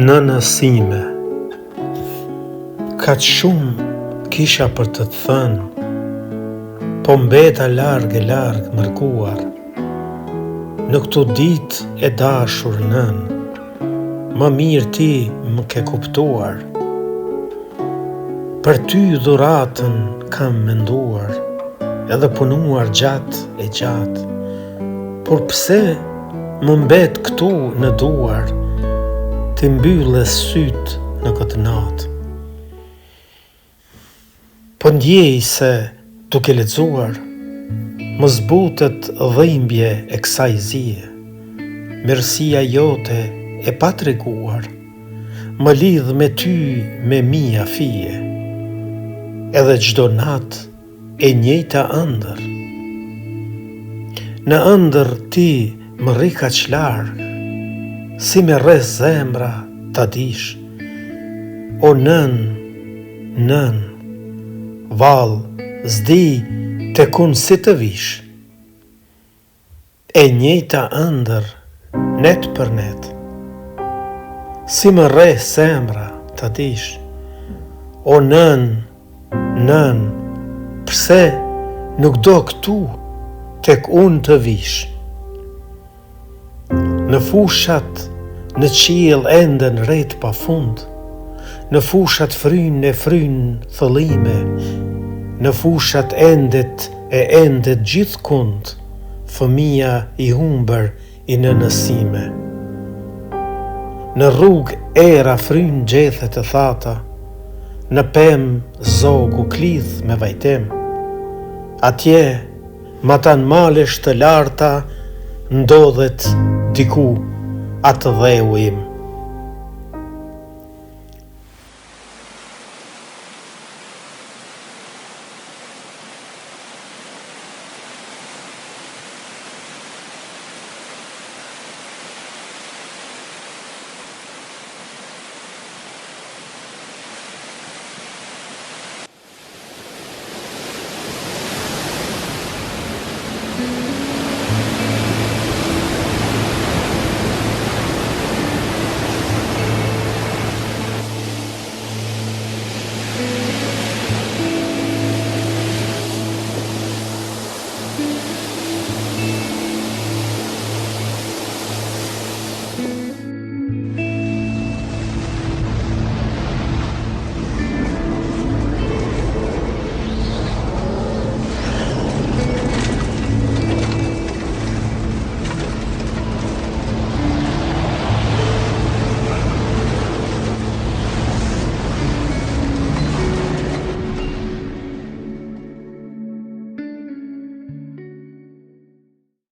Nënësime. Kaq shumë kisha për të thënë, po mbeta larg e mërkuar. Në këtu ditë e dashur nën, më mirë ti më ke kuptuar. Për ty dhuratën kam menduar, edhe punuar gjatë, por pse më mbet këtu në duar, ti mbyllë syt në këtë natë. Po ndjej se duke lexuar, më zbutet dhimbje e kësaj zie. Mirësia jote e pa treguar, më lidh me ty me mia fije. Edhe çdo natë e njëjta ëndër. Në ëndër ti më rri kaq larg, si me rreth zemra ta dish. O nën, vallë s'di tek unë si të vish. E njëjta ëndër, net për net, si me rreth zemra ta dish. O nën, pse nuk do këtu tek unë të vish. Në fushat në qiell ende në ret pa fund, në fushat fryn thëllime, në fushat endet gjithkund, fëmia i humbër i nënësime. Në rrug era fryn gjethet e thata, në pemë zogu klidh me vajtem. Atje, matan malesh të larta, ndodhet diku atë dheu im.